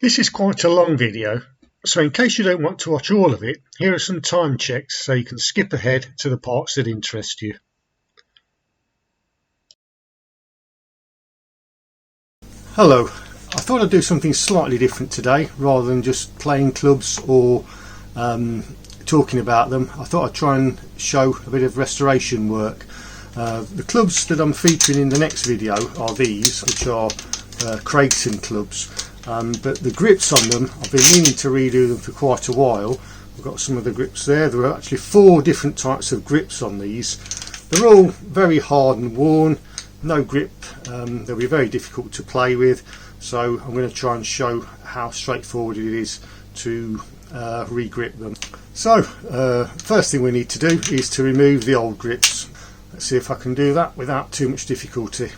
This is quite a long video, so in case you don't want to watch all of it, here are some time checks so you can skip ahead to the parts that interest you. Hello, I thought I'd do something slightly different today rather than just playing clubs or talking about them. I thought I'd try and show a bit of restoration work. The clubs that I'm featuring in the next video are these, which are Regripping clubs. But the grips on them, I've been meaning to redo them for quite a while. I've got some of the grips there. There are actually 4 different types of grips on these. They're all very hard and worn, no grip. They'll be very difficult to play with, so I'm going to try and show how straightforward it is to re-grip them. So first thing we need to do is to remove the old grips. Let's see if I can do that without too much difficulty.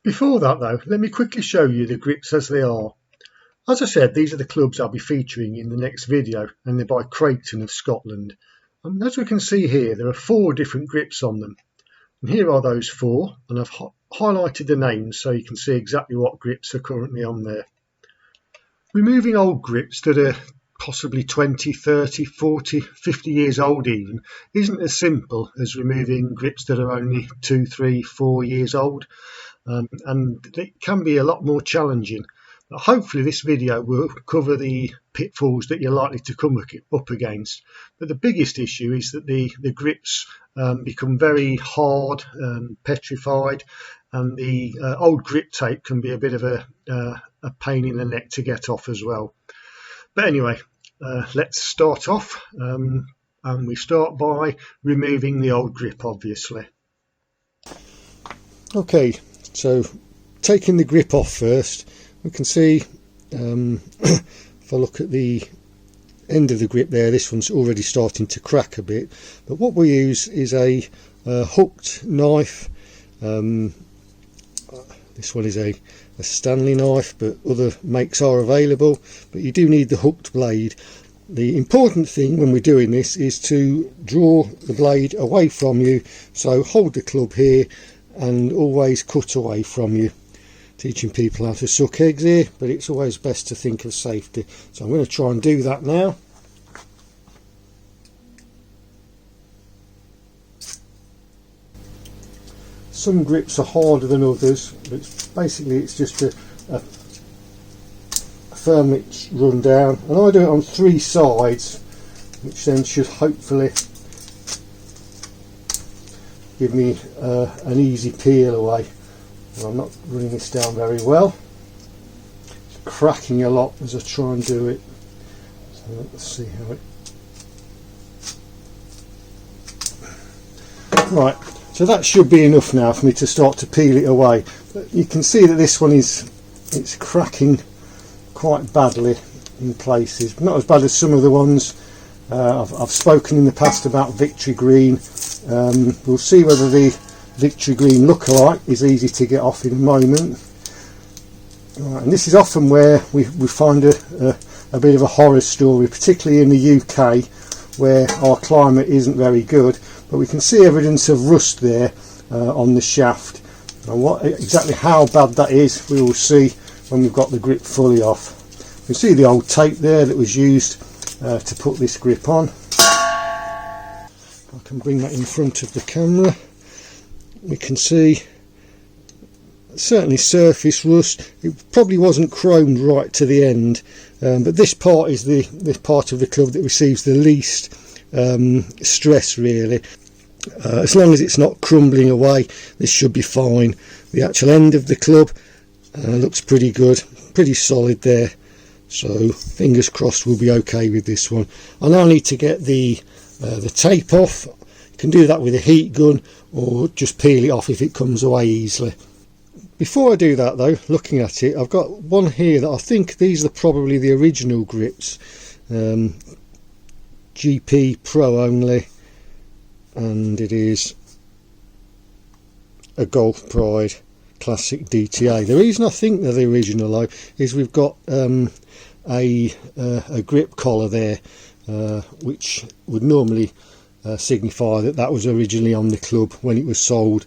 Before that though, let me quickly show you the grips as they are. As I said, these are the clubs I'll be featuring in the next video, and they're by Regripping of Scotland. And as we can see here, there are 4 different grips on them. And here are those 4, and I've highlighted the names so you can see exactly what grips are currently on there. Removing old grips that are possibly 20, 30, 40, 50 years old even isn't as simple as removing grips that are only 2, 3, 4 years old. And it can be a lot more challenging. But hopefully this video will cover the pitfalls that you're likely to come up against. But the biggest issue is that the grips become very hard and petrified, and the old grip tape can be a bit of a pain in the neck to get off as well. But anyway, let's start off, and we start by removing the old grip, obviously. Okay, so taking the grip off first, we can see if I look at the end of the grip there, this one's already starting to crack a bit. But what we use is a hooked knife. This one is a Stanley knife, but other makes are available, but you do need the hooked blade. The important thing when we're doing this is to draw the blade away from you, so hold the club here and always cut away from you. Teaching people how to suck eggs here, but it's always best to think of safety. So I'm going to try and do that now. Some grips are harder than others, but basically it's just a firm which run down, and I do it on 3 sides, which then should hopefully give me an easy peel away. And I'm not running this down very well. It's cracking a lot as I try and do it. So let's see how it... Right, so that should be enough now for me to start to peel it away. But you can see that this one it's cracking quite badly in places. Not as bad as some of the ones I've spoken in the past about Victory Green. We'll see whether the Victory Green lookalike is easy to get off in a moment. Right, and this is often where we find a bit of a horror story, particularly in the UK where our climate isn't very good. But we can see evidence of rust there on the shaft. And exactly how bad that is we will see when we've got the grip fully off. You can see the old tape there that was used to put this grip on. I can bring that in front of the camera. We can see certainly surface rust. It probably wasn't chromed right to the end, but this part is the part of the club that receives the least stress really. As long as it's not crumbling away, this should be fine. The actual end of the club looks pretty good, pretty solid there, so fingers crossed we'll be okay with this one. I now need to get the tape off. You can do that with a heat gun or just peel it off if it comes away easily. Before I do that though, looking at it, I've got one here that I think these are probably the original grips, GP Pro only, and it is a Golf Pride Classic DTA. The reason I think they're the original though is we've got a grip collar there, which would normally signify that that was originally on the club when it was sold.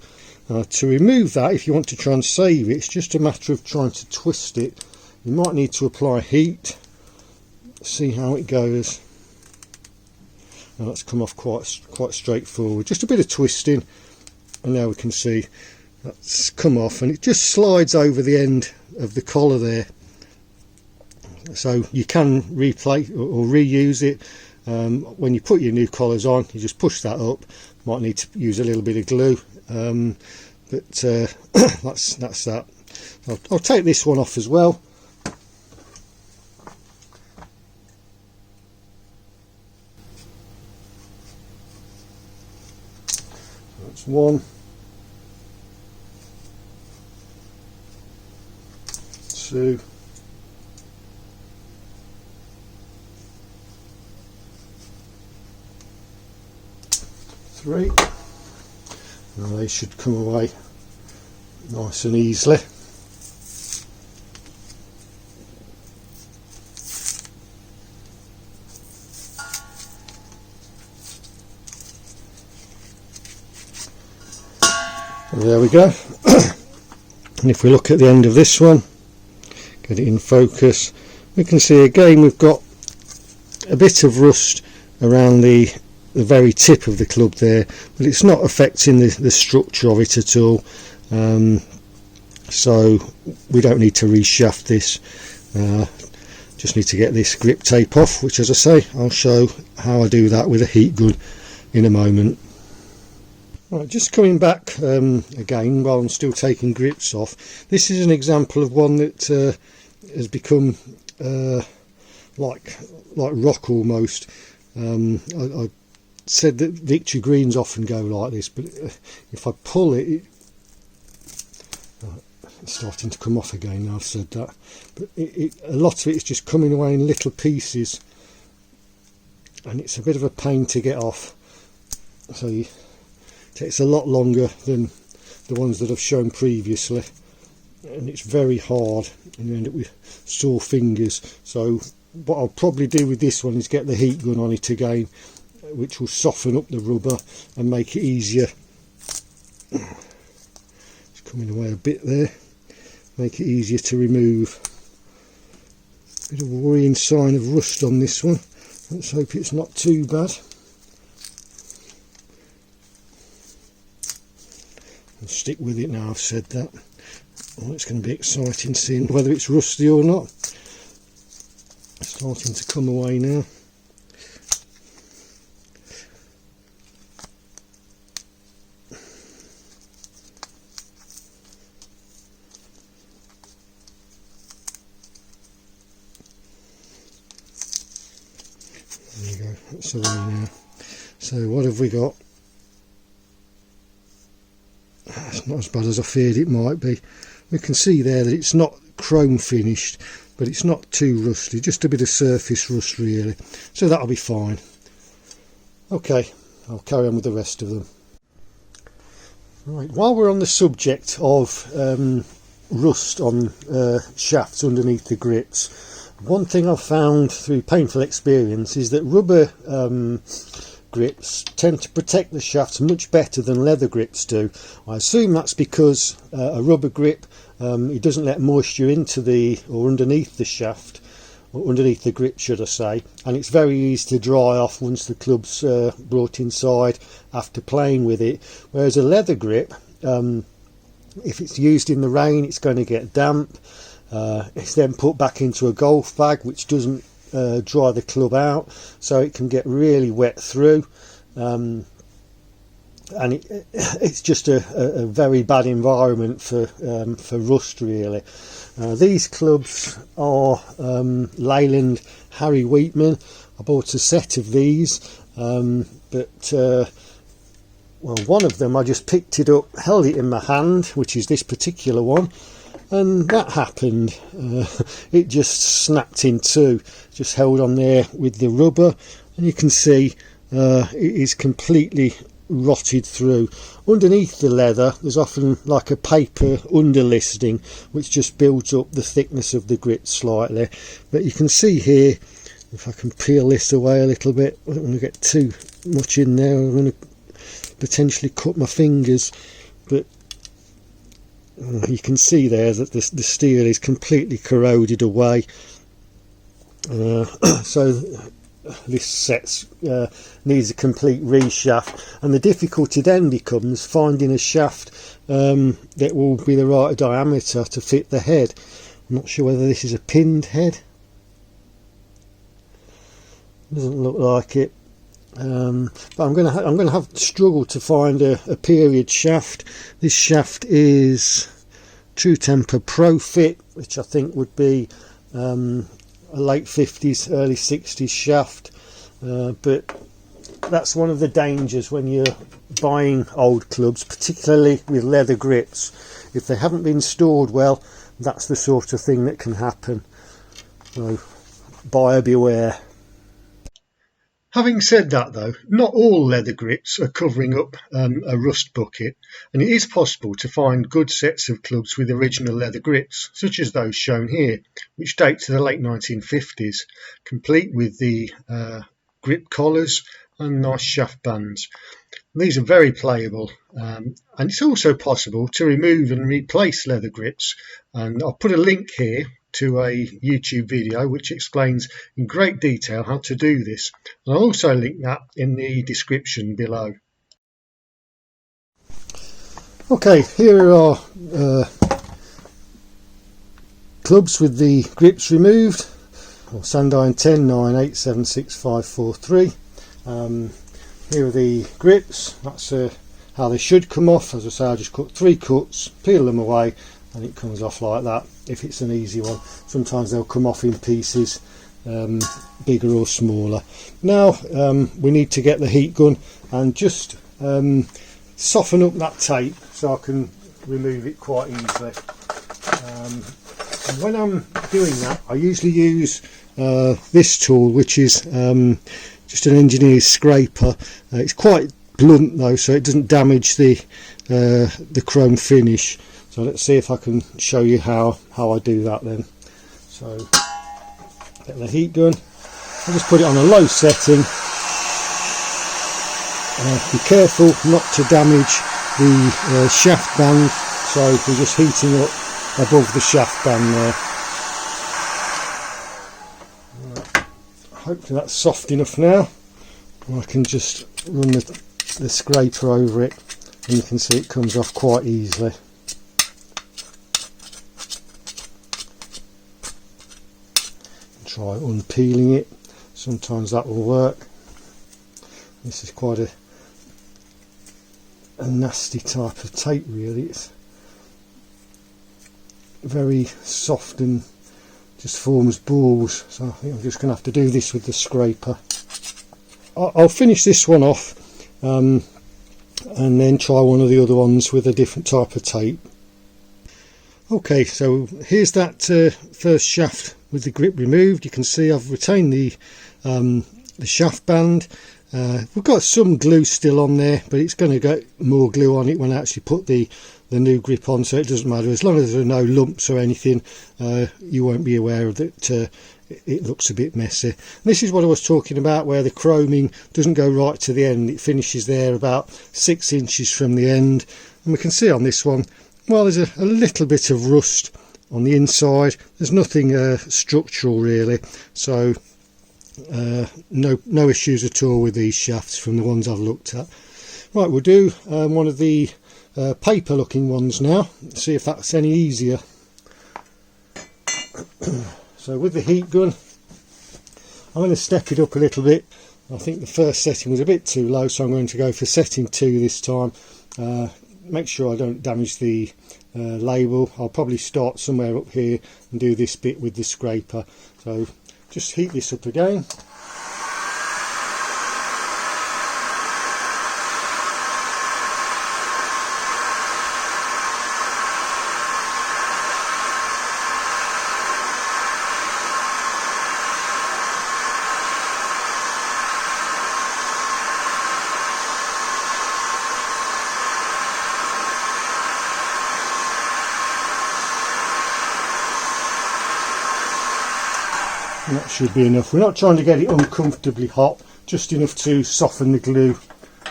To remove that, if you want to try and save it, it's just a matter of trying to twist it You might need to apply heat, see how it goes. Now that's come off quite straightforward, just a bit of twisting, and now we can see that's come off, and it just slides over the end of the collar there. So you can replace or reuse it. When you put your new collars on, you just push that up. Might need to use a little bit of glue, but that's that. I'll take this one off as well. That's one, two, three. Now they should come away nice and easily. And there we go. And if we look at the end of this one, get it in focus, we can see again we've got a bit of rust around the very tip of the club there, but it's not affecting the structure of it at all, so we don't need to reshaft this. Just need to get this grip tape off, which, as I say, I'll show how I do that with a heat gun in a moment. Right, just coming back again while I'm still taking grips off. This is an example of one that has become like rock almost. I said that Victory Greens often go like this, but if I pull it, it's starting to come off again now I've said that, but a lot of it is just coming away in little pieces, and it's a bit of a pain to get off, so it takes a lot longer than the ones that I've shown previously, and it's very hard and you end up with sore fingers. So what I'll probably do with this one is get the heat gun on it again, which will soften up the rubber and make it easier. It's coming away a bit there, make it easier to remove. Bit of a worrying sign of rust on this one. Let's hope it's not too bad. I'll stick with it now I've said that. Oh, it's going to be exciting seeing whether it's rusty or not. It's starting to come away now. There you go, that's away now. So what have we got? It's not as bad as I feared it might be. We can see there that it's not chrome finished, but it's not too rusty, just a bit of surface rust really, so that'll be fine. Okay, I'll carry on with the rest of them. Right, while we're on the subject of rust on shafts underneath the grips, one thing I've found through painful experience is that rubber grips tend to protect the shafts much better than leather grips do. I assume that's because a rubber grip, it doesn't let moisture into or underneath the shaft, or underneath the grip should I say, and it's very easy to dry off once the club's brought inside after playing with it, whereas a leather grip, if it's used in the rain, it's going to get damp. It's then put back into a golf bag, which doesn't dry the club out, so it can get really wet through, and it's just a very bad environment for rust really. These clubs are Leyland Harry Wheatman. I bought a set of these, but well, one of them I just picked it up, held it in my hand, which is this particular one, and that happened. It just snapped in two, just held on there with the rubber, and you can see it is completely rotted through. Underneath the leather there's often like a paper underlisting which just builds up the thickness of the grit slightly, but you can see here, if I can peel this away a little bit, I don't want to get too much in there, I'm going to potentially cut my fingers, but You can see there that the steel is completely corroded away. So this set needs a complete reshaft, and the difficulty then becomes finding a shaft that will be the right diameter to fit the head. I'm not sure whether this is a pinned head. Doesn't look like it. But I'm going to have struggle to find a period shaft. This shaft is True Temper Pro Fit, which I think would be a late 50s, early 60s shaft. But that's one of the dangers when you're buying old clubs, particularly with leather grips. If they haven't been stored well, that's the sort of thing that can happen. So buyer beware. Having said that though, not all leather grips are covering up a rust bucket, and it is possible to find good sets of clubs with original leather grips, such as those shown here, which date to the late 1950s, complete with the grip collars and nice shaft bands. These are very playable, and it's also possible to remove and replace leather grips, and I'll put a link here to a YouTube video which explains in great detail how to do this, and I'll also link that in the description below. Okay, here are clubs with the grips removed. Sandine 10, 9, 8, 7, 6, 5, 4, 3. Here are the grips. That's how they should come off. As I say, I just cut 3 cuts, peel them away, and it comes off like that if it's an easy one. Sometimes they'll come off in pieces, bigger or smaller. Now we need to get the heat gun and just soften up that tape so I can remove it quite easily. And when I'm doing that, I usually use this tool, which is just an engineer's scraper. It's quite blunt though, so it doesn't damage the chrome finish. So let's see if I can show you how I do that then. So get the heat gun, I'll just put it on a low setting. Be careful not to damage the shaft band, so we're just heating up above the shaft band there. Hopefully that's soft enough now, and I can just run the scraper over it, and you can see it comes off quite easily. Try unpeeling it, sometimes that will work. This is quite a nasty type of tape really. It's very soft and just forms balls, so I think I'm just going to have to do this with the scraper. I'll finish this one off and then try one of the other ones with a different type of tape. Okay, so here's that first shaft with the grip removed. You can see I've retained the shaft band. We've got some glue still on there, but it's going to get more glue on it when I actually put the new grip on, so it doesn't matter. As long as there are no lumps or anything, you won't be aware of it. It looks a bit messy. This is what I was talking about, where the chroming doesn't go right to the end. It finishes there about 6 inches from the end, and we can see on this one, well, there's a little bit of rust on the inside. There's nothing structural really, so no issues at all with these shafts from the ones I've looked at. Right, we'll do one of the paper looking ones now, see if that's any easier. So with the heat gun, I'm going to step it up a little bit. I think the first setting was a bit too low, so I'm going to go for setting 2 this time. Make sure I don't damage the label. I'll probably start somewhere up here and do this bit with the scraper. So just heat this up again. And that should be enough. We're not trying to get it uncomfortably hot, just enough to soften the glue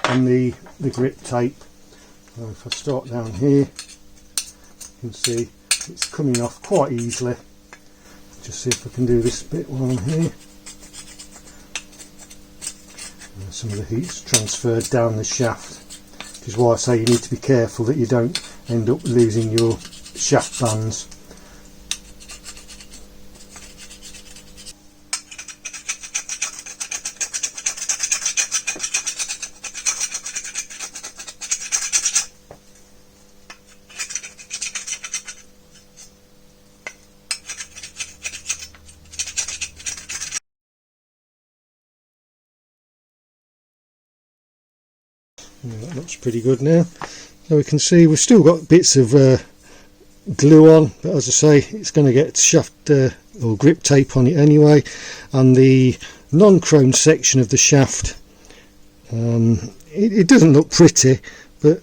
and the grip tape. So if I start down here, You can see it's coming off quite easily. Just see if I can do this bit while I'm here. And some of the heat's transferred down the shaft, which is why I say you need to be careful that you don't end up losing your shaft bands. Yeah, that looks pretty good now. So we can see we've still got bits of glue on, but as I say, it's going to get shaft or grip tape on it anyway. And the non-chrome section of the shaft, it doesn't look pretty, but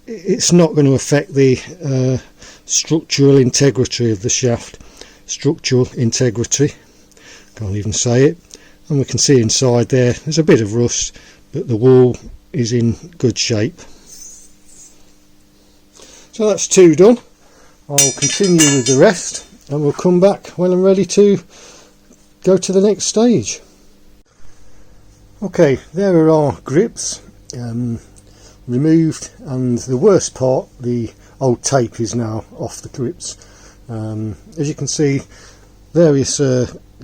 it's not going to affect the structural integrity of the shaft. Structural integrity, can't even say it. And we can see inside there's a bit of rust, but the wall is in good shape. So that's 2 done. I'll continue with the rest and we'll come back when I'm ready to go to the next stage. Okay, there are our grips removed, and the worst part, the old tape, is now off the grips. As you can see, various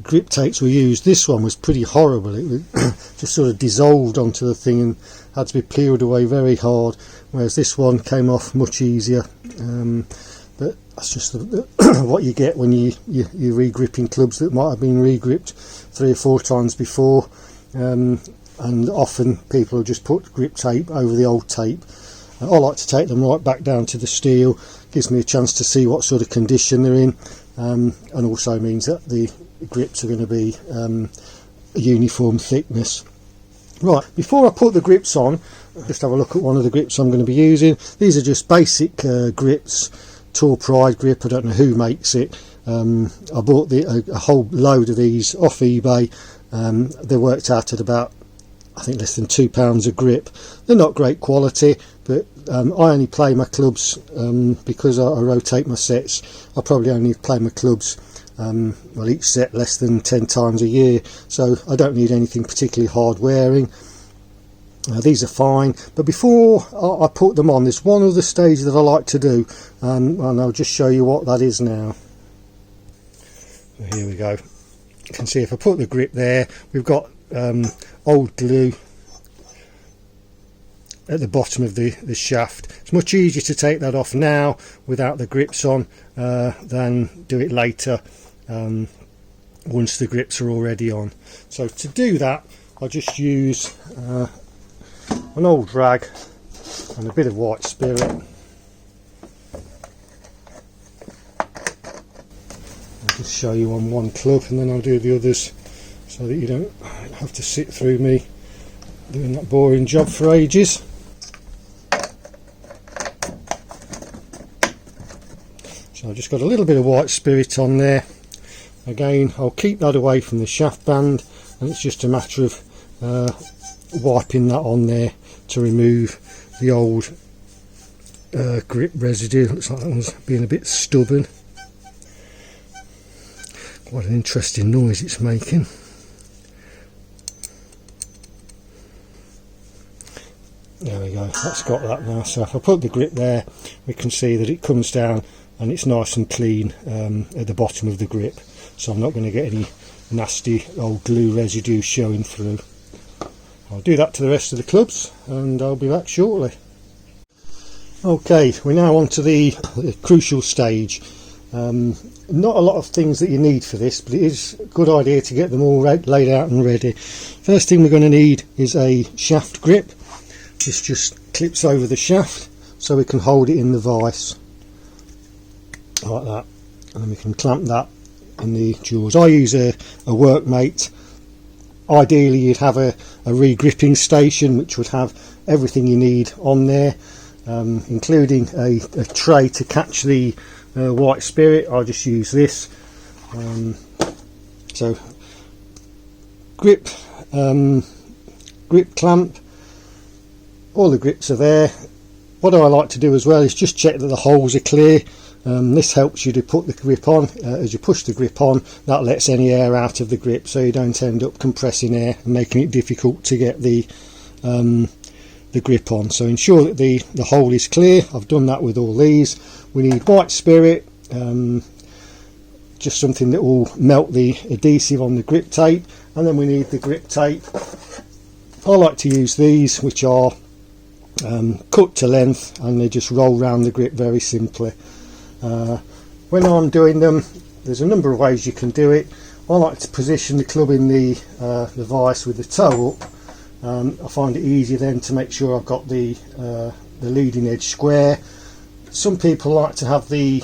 grip tapes were used. This one was pretty horrible. It was just sort of dissolved onto the thing and had to be peeled away very hard, whereas this one came off much easier. But that's just what you get when you're regripping clubs that might have been regripped 3 or 4 times before, and often people will just put grip tape over the old tape. I like to take them right back down to the steel. Gives me a chance to see what sort of condition they're in, and also means that the grips are going to be a uniform thickness. Right, before I put the grips on, just have a look at one of the grips I'm going to be using. These are just basic grips, petrified grip. I don't know who makes it. I bought a whole load of these off eBay. They worked out at about, I think, less than £2 a grip. They're not great quality, but I only play my clubs because I rotate my sets. I probably only play my clubs well, each set less than 10 times a year, so I don't need anything particularly hard wearing. These are fine, but before I put them on, there's one other stage that I like to do, and I'll just show you what that is now. So here we go. You can see if I put the grip there, we've got old glue at the bottom of the shaft. It's much easier to take that off now without the grips on than do it later once the grips are already on. So to do that, I'll just use an old rag and a bit of white spirit. I'll just show you on one club and then I'll do the others so that you don't have to sit through me doing that boring job for ages. So I've just got a little bit of white spirit on there. Again, I'll keep that away from the shaft band, and it's just a matter of wiping that on there to remove the old grip residue. Looks like that one's being a bit stubborn. Quite an interesting noise it's making. There we go, that's got that now. So if I put the grip there, we can see that it comes down and it's nice and clean at the bottom of the grip, so I'm not going to get any nasty old glue residue showing through. I'll do that to the rest of the clubs and I'll be back shortly. Okay, we're now on to the crucial stage. Not a lot of things that you need for this, but it is a good idea to get them all laid out and ready. First thing we're going to need is a shaft grip. This just clips over the shaft so we can hold it in the vise like that, and then we can clamp that in the jaws. I use a workmate. Ideally you'd have a regripping station which would have everything you need on there, including a tray to catch the white spirit. I just use this. So grip clamp, all the grips are there. What I like to do as well is just check that the holes are clear This helps you to put the grip on. As you push the grip on, that lets any air out of the grip, so you don't end up compressing air and making it difficult to get the grip on. So ensure that the hole is clear. I've done that with all these. We need white spirit, just something that will melt the adhesive on the grip tape, and then we need the grip tape. I like to use these, which are cut to length, and they just roll round the grip very simply. When I'm doing them, there's a number of ways you can do it. I like to position the club in the vise with the toe up. I find it easier then to make sure I've got the leading edge square. Some people like to have the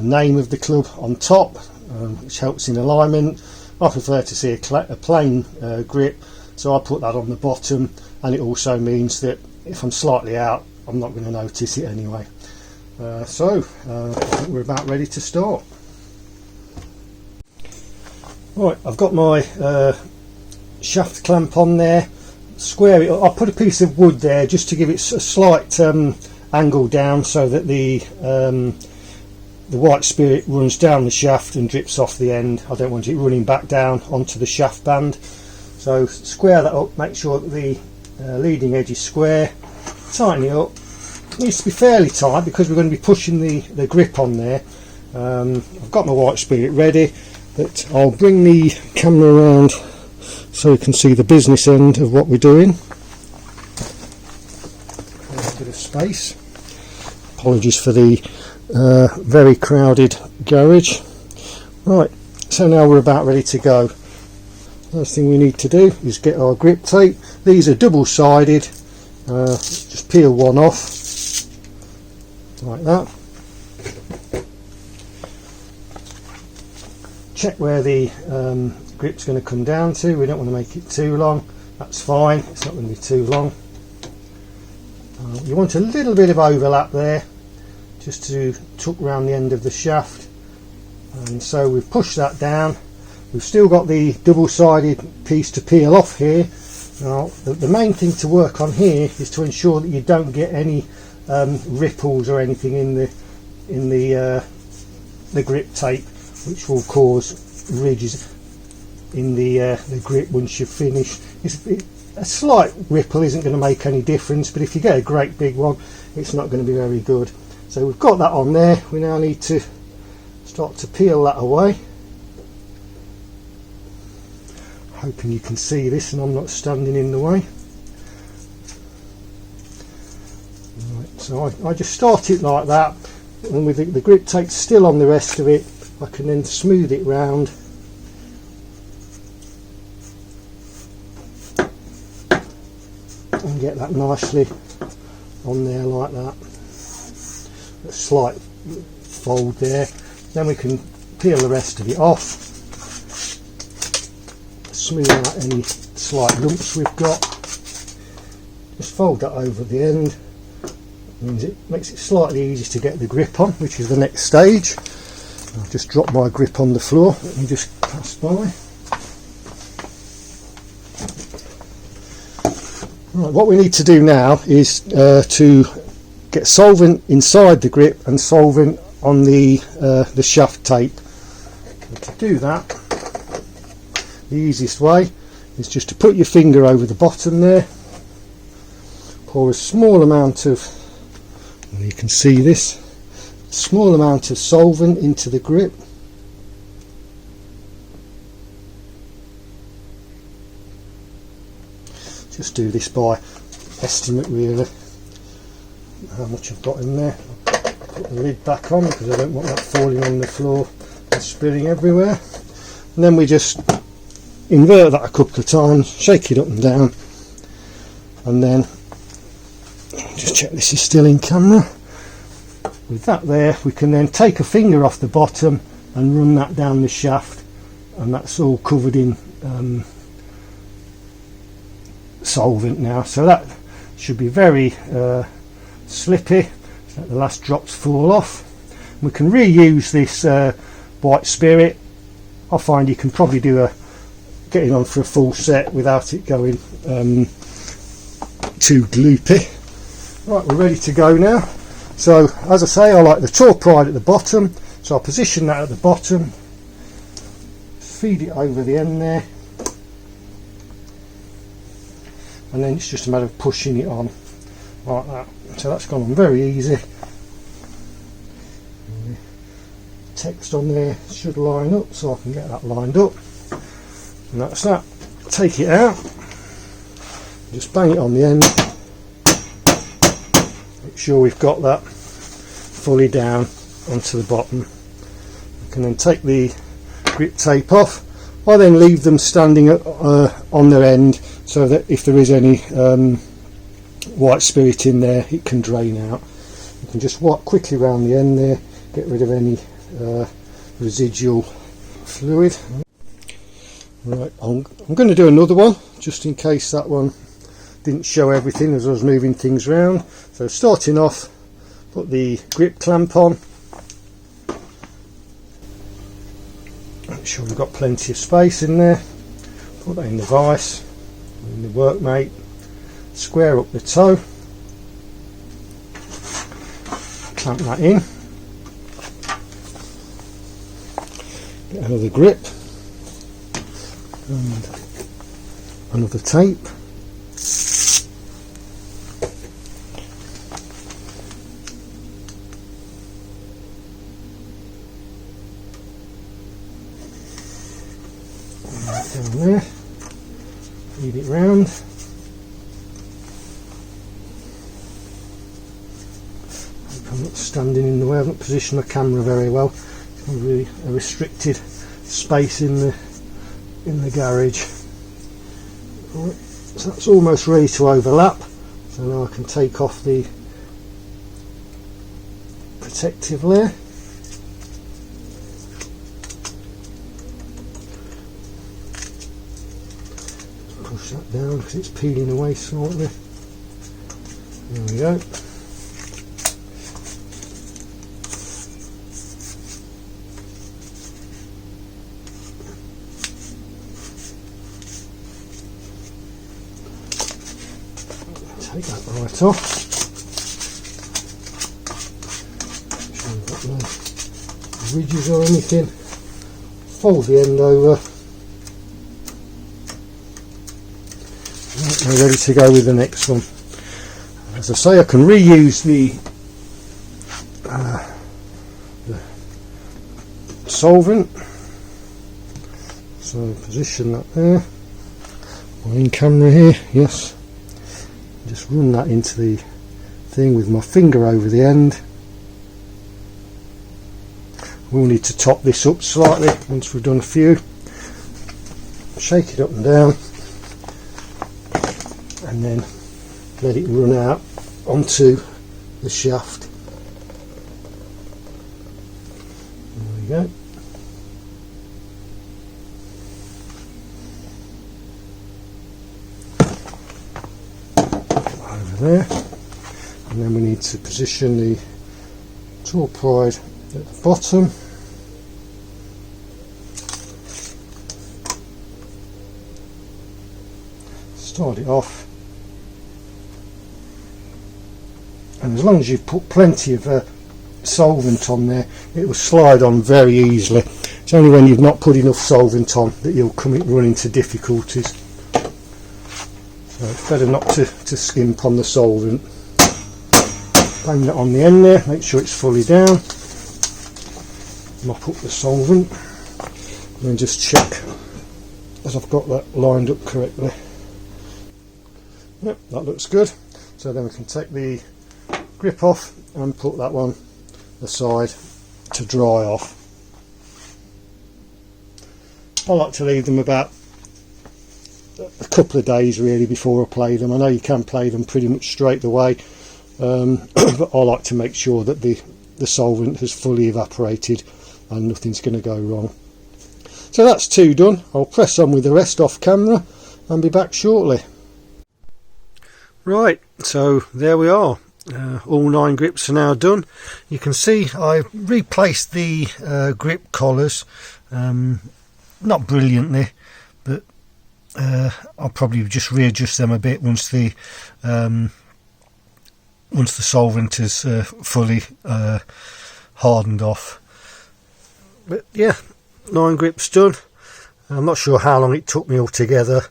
name of the club on top, which helps in alignment. I prefer to see a plain grip, so I put that on the bottom, and it also means that if I'm slightly out, I'm not going to notice it anyway. I think we're about ready to start. Right, I've got my shaft clamp on there. Square it. I'll put a piece of wood there just to give it a slight angle down, so that the white spirit runs down the shaft and drips off the end. I don't want it running back down onto the shaft band. So square that up, make sure that the leading edge is square, tighten it up. It needs to be fairly tight because we're going to be pushing the grip on there. I've got my white spirit ready, but I'll bring the camera around so you can see the business end of what we're doing. A bit of space. Apologies for the very crowded garage. Right, so now we're about ready to go. First thing we need to do is get our grip tape. These are double-sided. Just peel one off like that. Check where the grip's going to come down to. We don't want to make it too long. That's fine, it's not going to be too long. You want a little bit of overlap there, just to tuck round the end of the shaft. And so we've pushed that down. We've still got the double-sided piece to peel off here. Now the main thing to work on here is to ensure that you don't get any ripples or anything in the grip tape, which will cause ridges in the grip once you've finished. A slight ripple isn't going to make any difference, but if you get a great big one, it's not going to be very good. So we've got that on there. We now need to start to peel that away. Hoping you can see this and I'm not standing in the way. Right, so I just start it like that, and with the grip tape still on the rest of it, I can then smooth it round. And get that nicely on there like that. A slight fold there. Then we can peel the rest of it off. Smooth out any slight lumps we've got. Just fold that over the end. It makes it slightly easier to get the grip on, which is the next stage. I'll just drop my grip on the floor. Let me just pass by. Right, what we need to do now is to get solvent inside the grip and solvent on the shaft tape. And to do that, the easiest way is just to put your finger over the bottom there, pour a small amount of, well, you can see this, small amount of solvent into the grip. Just do this by estimate really, how much I've got in there. Put the lid back on because I don't want that falling on the floor and spilling everywhere. And then we just invert that a couple of times, shake it up and down, and then just check this is still in camera. With that there, we can then take a finger off the bottom and run that down the shaft, and that's all covered in solvent now, so that should be very slippy, so that the last drops fall off. We can reuse this white spirit. I find you can probably do getting on for a full set without it going too gloopy. Right, we're ready to go now. So as I say, I like the petrified at the bottom, so I'll position that at the bottom, feed it over the end there, and then it's just a matter of pushing it on like that. So that's gone on very easy. And the text on there should line up, so I can get that lined up, and that's that. Take it out, just bang it on the end, make sure we've got that fully down onto the bottom. You can then take the grip tape off. I then leave them standing on their end, so that if there is any white spirit in there, it can drain out. You can just wipe quickly around the end there, get rid of any residual fluid. Right, I'm going to do another one just in case that one didn't show everything as I was moving things around. So starting off, put the grip clamp on, make sure we've got plenty of space in there, put that in the vise, in the workmate, square up the toe, clamp that in, get another grip and another tape. Down there, feed it round. I'm not standing in the way, I've not positioned the camera very well. It's really a restricted space in the garage. Right, so that's almost ready to overlap, so now I can take off the protective layer. Push that down because it's peeling away slightly. There we go. Take that right off. Make sure we've got no ridges or anything. Fold the end over. Right, we're ready to go with the next one. As I say, I can reuse the solvent. So position that there. I'm in camera here, yes. Just run that into the thing with my finger over the end. We'll need to top this up slightly once we've done a few. Shake it up and down, and then let it run out onto the shaft. There we go. There, and then we need to position the petrified at the bottom. Start it off, and as long as you've put plenty of solvent on there, it will slide on very easily. It's only when you've not put enough solvent on that you'll run into difficulties. So it's better not to skimp on the solvent. Bang that on the end there, make sure it's fully down. Mop up the solvent, and then just check as I've got that lined up correctly. Yep, that looks good. So then we can take the grip off and put that one aside to dry off. I like to leave them about a couple of days really before I play them. I know you can play them pretty much straight away, but I like to make sure that the solvent has fully evaporated and nothing's going to go wrong. So that's two done. I'll press on with the rest off camera and be back shortly. Right, so there we are. All 9 grips are now done. You can see I replaced the grip collars, not brilliantly, but I'll probably just readjust them a bit once the once the solvent is fully hardened off. But yeah, 9 grips done. I'm not sure how long it took me altogether.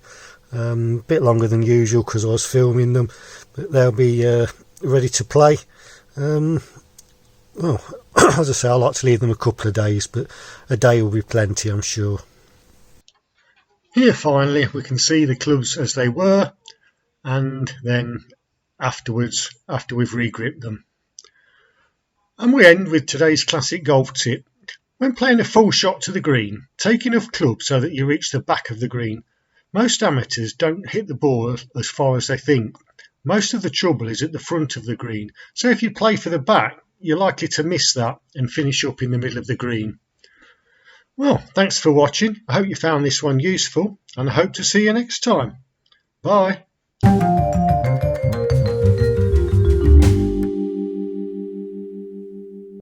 A bit longer than usual because I was filming them, but they'll be ready to play. Well, as I say, I like to leave them a couple of days, but a day will be plenty, I'm sure. Here finally we can see the clubs as they were, and then afterwards, after we've regripped them. And we end with today's classic golf tip. When playing a full shot to the green, take enough club so that you reach the back of the green. Most amateurs don't hit the ball as far as they think. Most of the trouble is at the front of the green, so if you play for the back, you're likely to miss that and finish up in the middle of the green. Well, thanks for watching. I hope you found this one useful, and I hope to see you next time. Bye.